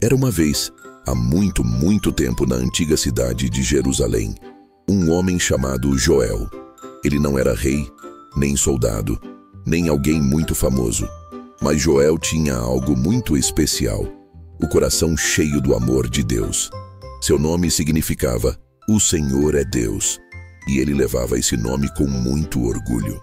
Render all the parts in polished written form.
Era uma vez, há muito, muito tempo, na antiga cidade de Jerusalém, um homem chamado Joel. Ele não era rei, nem soldado, nem alguém muito famoso. Mas Joel tinha algo muito especial: o coração cheio do amor de Deus. Seu nome significava "O Senhor é Deus", e ele levava esse nome com muito orgulho.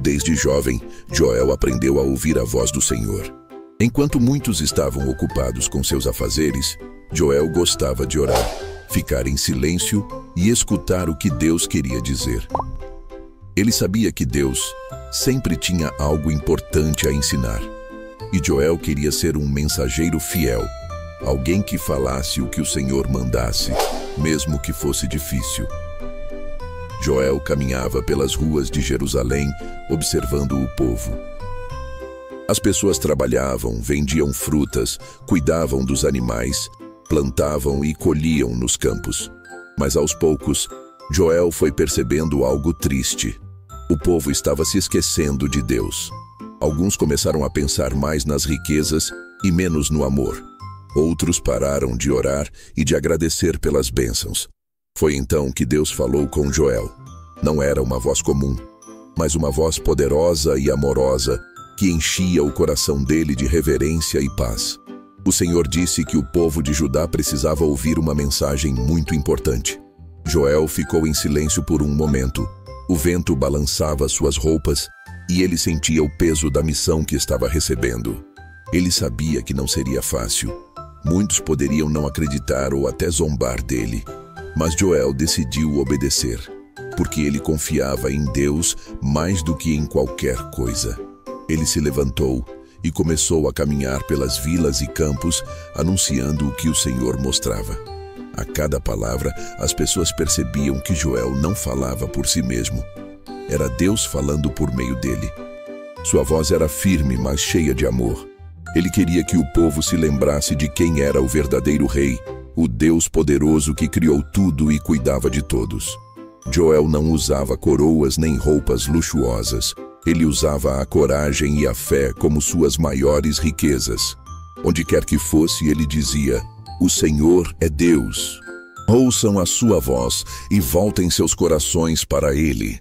Desde jovem, Joel aprendeu a ouvir a voz do Senhor. Enquanto muitos estavam ocupados com seus afazeres, Joel gostava de orar, ficar em silêncio e escutar o que Deus queria dizer. Ele sabia que Deus sempre tinha algo importante a ensinar. E Joel queria ser um mensageiro fiel, alguém que falasse o que o Senhor mandasse, mesmo que fosse difícil. Joel caminhava pelas ruas de Jerusalém, observando o povo. As pessoas trabalhavam, vendiam frutas, cuidavam dos animais, plantavam e colhiam nos campos. Mas aos poucos, Joel foi percebendo algo triste. O povo estava se esquecendo de Deus. Alguns começaram a pensar mais nas riquezas e menos no amor. Outros pararam de orar e de agradecer pelas bênçãos. Foi então que Deus falou com Joel. Não era uma voz comum, mas uma voz poderosa e amorosa que enchia o coração dele de reverência e paz. O Senhor disse que o povo de Judá precisava ouvir uma mensagem muito importante. Joel ficou em silêncio por um momento. O vento balançava suas roupas e ele sentia o peso da missão que estava recebendo. Ele sabia que não seria fácil. Muitos poderiam não acreditar ou até zombar dele. Mas Joel decidiu obedecer, porque ele confiava em Deus mais do que em qualquer coisa. Ele se levantou e começou a caminhar pelas vilas e campos, anunciando o que o Senhor mostrava. A cada palavra, as pessoas percebiam que Joel não falava por si mesmo. Era Deus falando por meio dele. Sua voz era firme, mas cheia de amor. Ele queria que o povo se lembrasse de quem era o verdadeiro rei, o Deus poderoso que criou tudo e cuidava de todos. Joel não usava coroas nem roupas luxuosas. Ele usava a coragem e a fé como suas maiores riquezas. Onde quer que fosse, ele dizia: "O Senhor é Deus. Ouçam a sua voz e voltem seus corações para Ele."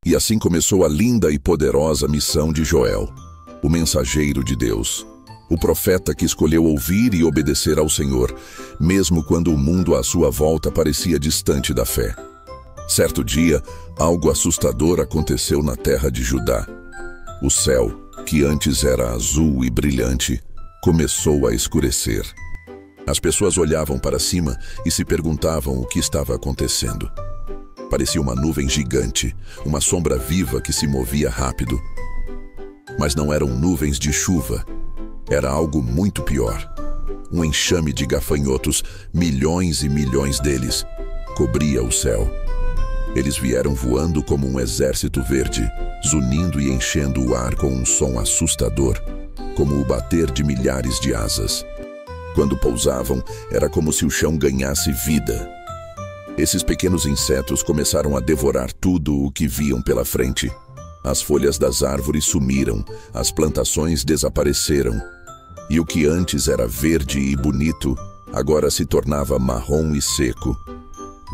E assim começou a linda e poderosa missão de Joel, o mensageiro de Deus. O profeta que escolheu ouvir e obedecer ao Senhor, mesmo quando o mundo à sua volta parecia distante da fé. Certo dia, algo assustador aconteceu na terra de Judá. O céu, que antes era azul e brilhante, começou a escurecer. As pessoas olhavam para cima e se perguntavam o que estava acontecendo. Parecia uma nuvem gigante, uma sombra viva que se movia rápido. Mas não eram nuvens de chuva. Era algo muito pior. Um enxame de gafanhotos, milhões e milhões deles, cobria o céu. Eles vieram voando como um exército verde, zunindo e enchendo o ar com um som assustador, como o bater de milhares de asas. Quando pousavam, era como se o chão ganhasse vida. Esses pequenos insetos começaram a devorar tudo o que viam pela frente. As folhas das árvores sumiram, as plantações desapareceram. E o que antes era verde e bonito, agora se tornava marrom e seco.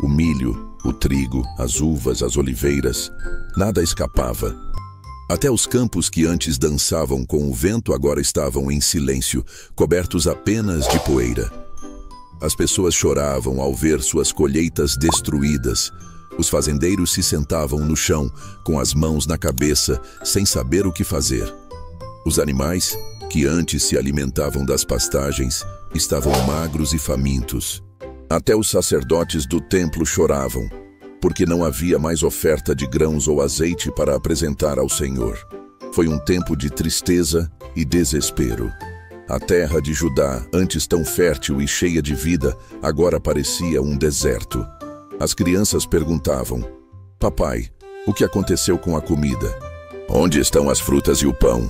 O milho, o trigo, as uvas, as oliveiras, nada escapava. Até os campos que antes dançavam com o vento agora estavam em silêncio, cobertos apenas de poeira. As pessoas choravam ao ver suas colheitas destruídas. Os fazendeiros se sentavam no chão, com as mãos na cabeça, sem saber o que fazer. Os animais, que antes se alimentavam das pastagens, estavam magros e famintos. Até os sacerdotes do templo choravam, porque não havia mais oferta de grãos ou azeite para apresentar ao Senhor. Foi um tempo de tristeza e desespero. A terra de Judá, antes tão fértil e cheia de vida, agora parecia um deserto. As crianças perguntavam: "Papai, o que aconteceu com a comida? Onde estão as frutas e o pão?"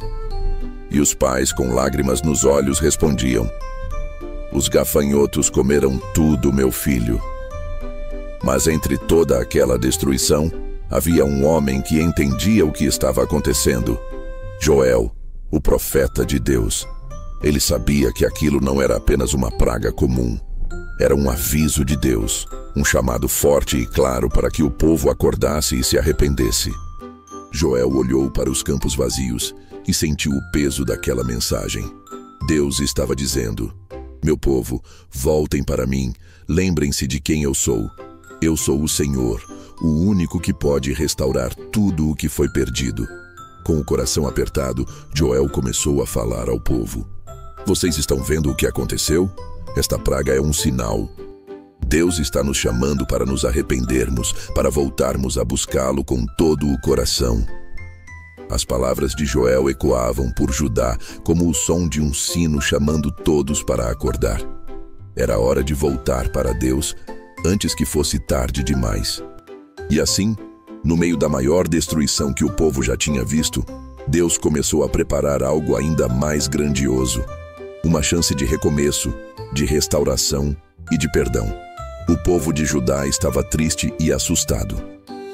E os pais, com lágrimas nos olhos, respondiam: "Os gafanhotos comeram tudo, meu filho." Mas entre toda aquela destruição, havia um homem que entendia o que estava acontecendo: Joel, o profeta de Deus. Ele sabia que aquilo não era apenas uma praga comum. Era um aviso de Deus, um chamado forte e claro para que o povo acordasse e se arrependesse. Joel olhou para os campos vazios e sentiu o peso daquela mensagem. Deus estava dizendo: meu povo, voltem para mim, lembrem-se de quem eu sou. Eu sou o Senhor, o único que pode restaurar tudo o que foi perdido. Com o coração apertado, Joel começou a falar ao povo. Vocês estão vendo o que aconteceu? Esta praga é um sinal. Deus está nos chamando para nos arrependermos, para voltarmos a buscá-lo com todo o coração. As palavras de Joel ecoavam por Judá como o som de um sino chamando todos para acordar. Era hora de voltar para Deus antes que fosse tarde demais. E assim, no meio da maior destruição que o povo já tinha visto, Deus começou a preparar algo ainda mais grandioso. Uma chance de recomeço, de restauração e de perdão. O povo de Judá estava triste e assustado.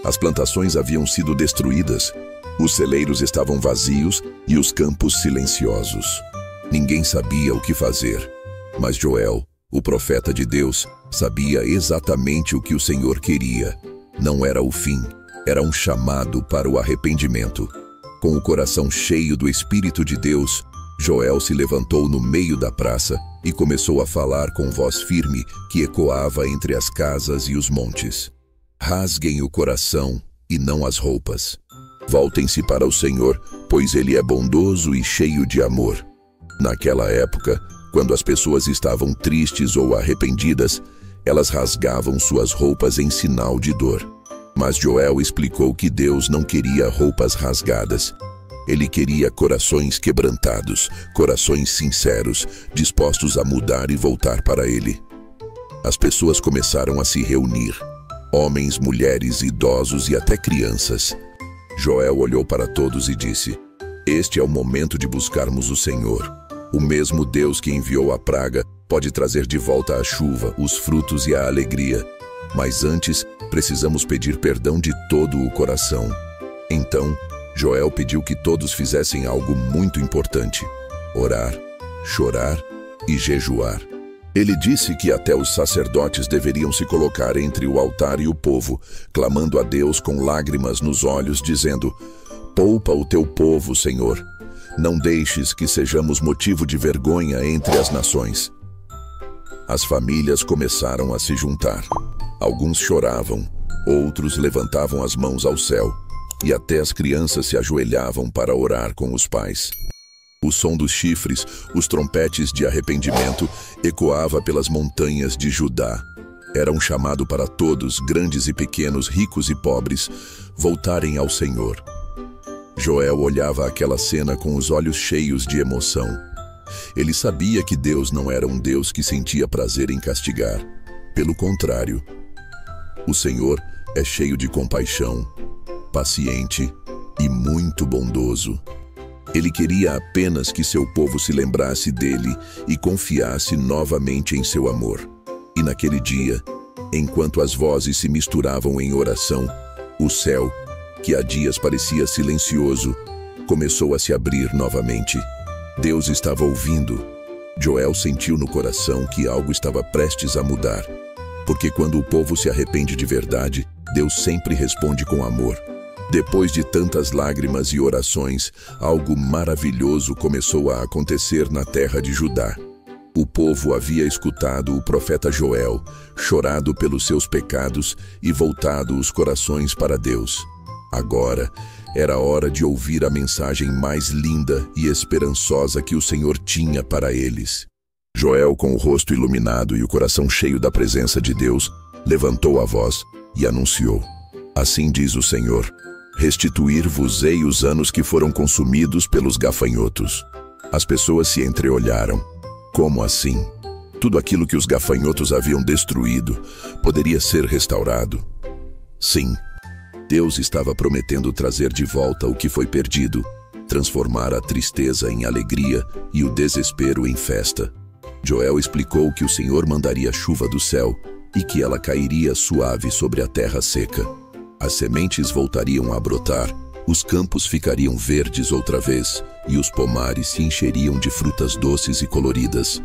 As plantações haviam sido destruídas, os celeiros estavam vazios e os campos silenciosos. Ninguém sabia o que fazer, mas Joel, o profeta de Deus, sabia exatamente o que o Senhor queria. Não era o fim, era um chamado para o arrependimento. Com o coração cheio do Espírito de Deus, Joel se levantou no meio da praça e começou a falar com voz firme que ecoava entre as casas e os montes. Rasguem o coração e não as roupas. Voltem-se para o Senhor, pois Ele é bondoso e cheio de amor. Naquela época, quando as pessoas estavam tristes ou arrependidas, elas rasgavam suas roupas em sinal de dor. Mas Joel explicou que Deus não queria roupas rasgadas. Ele queria corações quebrantados, corações sinceros, dispostos a mudar e voltar para Ele. As pessoas começaram a se reunir. Homens, mulheres, idosos e até crianças. Joel olhou para todos e disse: este é o momento de buscarmos o Senhor. O mesmo Deus que enviou a praga pode trazer de volta a chuva, os frutos e a alegria. Mas antes, precisamos pedir perdão de todo o coração. Então, Joel pediu que todos fizessem algo muito importante: orar, chorar e jejuar. Ele disse que até os sacerdotes deveriam se colocar entre o altar e o povo, clamando a Deus com lágrimas nos olhos, dizendo: poupa o teu povo, Senhor. Não deixes que sejamos motivo de vergonha entre as nações. As famílias começaram a se juntar. Alguns choravam, outros levantavam as mãos ao céu, e até as crianças se ajoelhavam para orar com os pais. O som dos chifres, os trompetes de arrependimento, ecoava pelas montanhas de Judá. Era um chamado para todos, grandes e pequenos, ricos e pobres, voltarem ao Senhor. Joel olhava aquela cena com os olhos cheios de emoção. Ele sabia que Deus não era um Deus que sentia prazer em castigar. Pelo contrário, o Senhor é cheio de compaixão, paciente e muito bondoso. Ele queria apenas que seu povo se lembrasse dele e confiasse novamente em seu amor. E naquele dia, enquanto as vozes se misturavam em oração, o céu, que há dias parecia silencioso, começou a se abrir novamente. Deus estava ouvindo. Joel sentiu no coração que algo estava prestes a mudar. Porque quando o povo se arrepende de verdade, Deus sempre responde com amor. Depois de tantas lágrimas e orações, algo maravilhoso começou a acontecer na terra de Judá. O povo havia escutado o profeta Joel, chorado pelos seus pecados e voltado os corações para Deus. Agora, era hora de ouvir a mensagem mais linda e esperançosa que o Senhor tinha para eles. Joel, com o rosto iluminado e o coração cheio da presença de Deus, levantou a voz e anunciou: assim diz o Senhor: restituir-vos-ei os anos que foram consumidos pelos gafanhotos. As pessoas se entreolharam. Como assim? Tudo aquilo que os gafanhotos haviam destruído poderia ser restaurado? Sim, Deus estava prometendo trazer de volta o que foi perdido, transformar a tristeza em alegria e o desespero em festa. Joel explicou que o Senhor mandaria chuva do céu e que ela cairia suave sobre a terra seca. As sementes voltariam a brotar, os campos ficariam verdes outra vez e os pomares se encheriam de frutas doces e coloridas.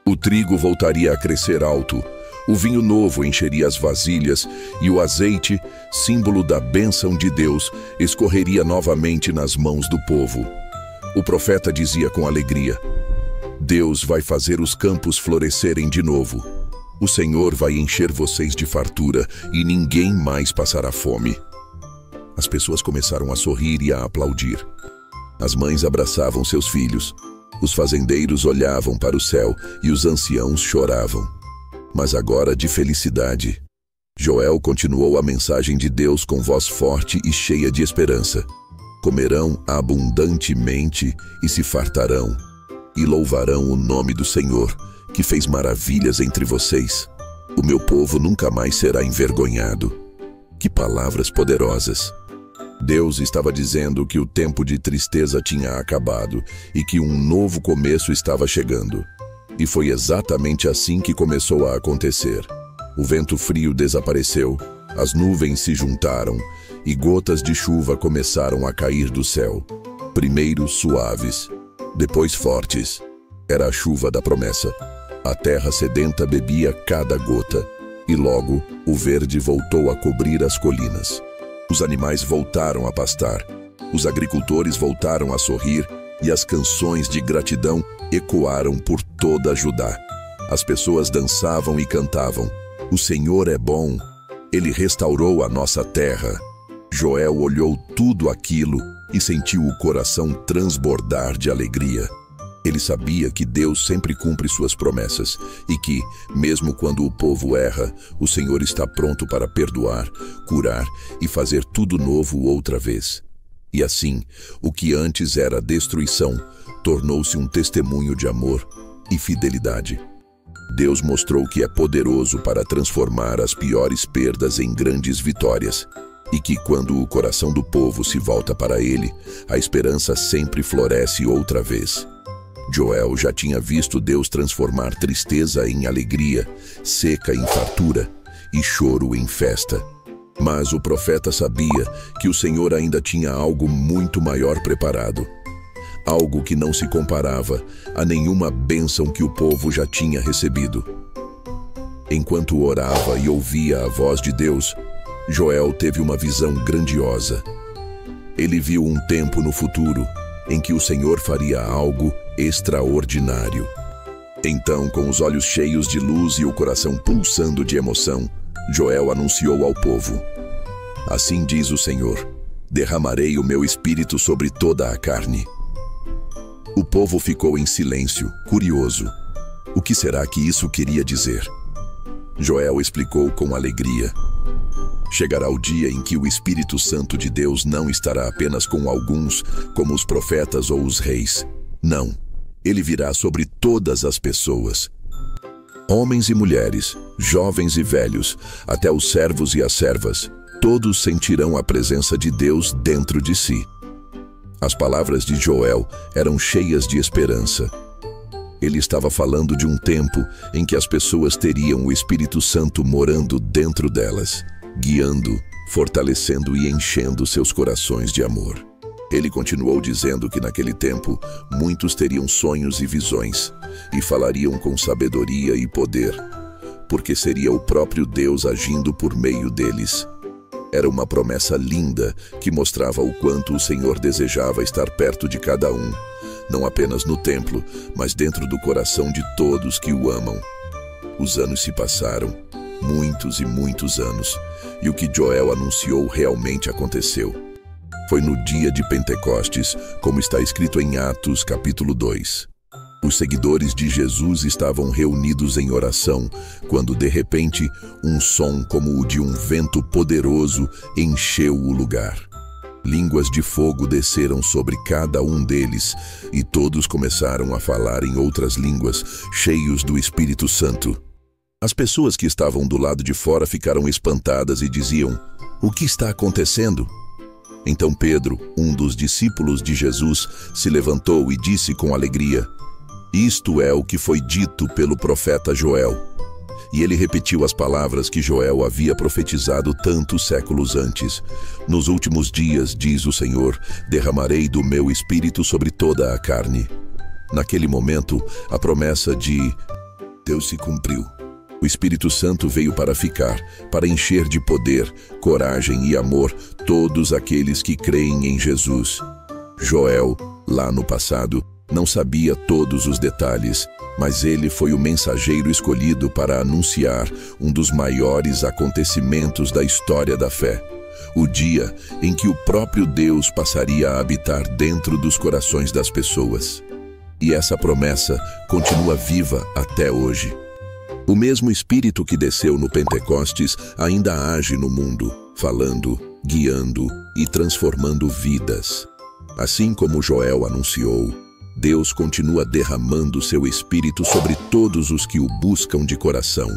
O trigo voltaria a crescer alto, o vinho novo encheria as vasilhas e o azeite, símbolo da bênção de Deus, escorreria novamente nas mãos do povo. O profeta dizia com alegria: Deus vai fazer os campos florescerem de novo. O Senhor vai encher vocês de fartura e ninguém mais passará fome. As pessoas começaram a sorrir e a aplaudir. As mães abraçavam seus filhos. Os fazendeiros olhavam para o céu e os anciãos choravam. Mas agora de felicidade. Joel continuou a mensagem de Deus com voz forte e cheia de esperança. Comerão abundantemente e se fartarão, e louvarão o nome do Senhor, que fez maravilhas entre vocês. O meu povo nunca mais será envergonhado. Que palavras poderosas! Deus estava dizendo que o tempo de tristeza tinha acabado e que um novo começo estava chegando. E foi exatamente assim que começou a acontecer. O vento frio desapareceu, as nuvens se juntaram e gotas de chuva começaram a cair do céu. Primeiro suaves, depois fortes. Era a chuva da promessa. A terra sedenta bebia cada gota, e logo o verde voltou a cobrir as colinas. Os animais voltaram a pastar, os agricultores voltaram a sorrir, e as canções de gratidão ecoaram por toda Judá. As pessoas dançavam e cantavam: O Senhor é bom, Ele restaurou a nossa terra. Joel olhou tudo aquilo e sentiu o coração transbordar de alegria. Ele sabia que Deus sempre cumpre suas promessas e que, mesmo quando o povo erra, o Senhor está pronto para perdoar, curar e fazer tudo novo outra vez. E assim, o que antes era destruição, tornou-se um testemunho de amor e fidelidade. Deus mostrou que é poderoso para transformar as piores perdas em grandes vitórias, e que quando o coração do povo se volta para Ele, a esperança sempre floresce outra vez. Joel já tinha visto Deus transformar tristeza em alegria, seca em fartura e choro em festa. Mas o profeta sabia que o Senhor ainda tinha algo muito maior preparado. Algo que não se comparava a nenhuma bênção que o povo já tinha recebido. Enquanto orava e ouvia a voz de Deus, Joel teve uma visão grandiosa. Ele viu um tempo no futuro em que o Senhor faria algo extraordinário. Então, com os olhos cheios de luz e o coração pulsando de emoção, Joel anunciou ao povo: Assim diz o Senhor: derramarei o meu espírito sobre toda a carne. O povo ficou em silêncio, curioso. O que será que isso queria dizer? Joel explicou com alegria: chegará o dia em que o Espírito Santo de Deus não estará apenas com alguns, como os profetas ou os reis. Não, ele virá sobre todas as pessoas. Homens e mulheres, jovens e velhos, até os servos e as servas, todos sentirão a presença de Deus dentro de si. As palavras de Joel eram cheias de esperança. Ele estava falando de um tempo em que as pessoas teriam o Espírito Santo morando dentro delas, guiando, fortalecendo e enchendo seus corações de amor. Ele continuou dizendo que naquele tempo muitos teriam sonhos e visões e falariam com sabedoria e poder, porque seria o próprio Deus agindo por meio deles. Era uma promessa linda que mostrava o quanto o Senhor desejava estar perto de cada um, não apenas no templo, mas dentro do coração de todos que o amam. Os anos se passaram, muitos e muitos anos, e o que Joel anunciou realmente aconteceu. Foi no dia de Pentecostes, como está escrito em Atos capítulo 2. Os seguidores de Jesus estavam reunidos em oração, quando de repente um som como o de um vento poderoso encheu o lugar. Línguas de fogo desceram sobre cada um deles, e todos começaram a falar em outras línguas, cheios do Espírito Santo. As pessoas que estavam do lado de fora ficaram espantadas e diziam: "O que está acontecendo?" Então Pedro, um dos discípulos de Jesus, se levantou e disse com alegria: "Isto é o que foi dito pelo profeta Joel. e ele repetiu as palavras que Joel havia profetizado tantos séculos antes. Nos últimos dias, diz o Senhor, derramarei do meu espírito sobre toda a carne. Naquele momento, a promessa de Deus se cumpriu. O Espírito Santo veio para ficar, para encher de poder, coragem e amor todos aqueles que creem em Jesus. Joel, lá no passado, não sabia todos os detalhes, mas ele foi o mensageiro escolhido para anunciar um dos maiores acontecimentos da história da fé. O dia em que o próprio Deus passaria a habitar dentro dos corações das pessoas. E essa promessa continua viva até hoje. O mesmo Espírito que desceu no Pentecostes ainda age no mundo, falando, guiando e transformando vidas. Assim como Joel anunciou, Deus continua derramando seu Espírito sobre todos os que o buscam de coração.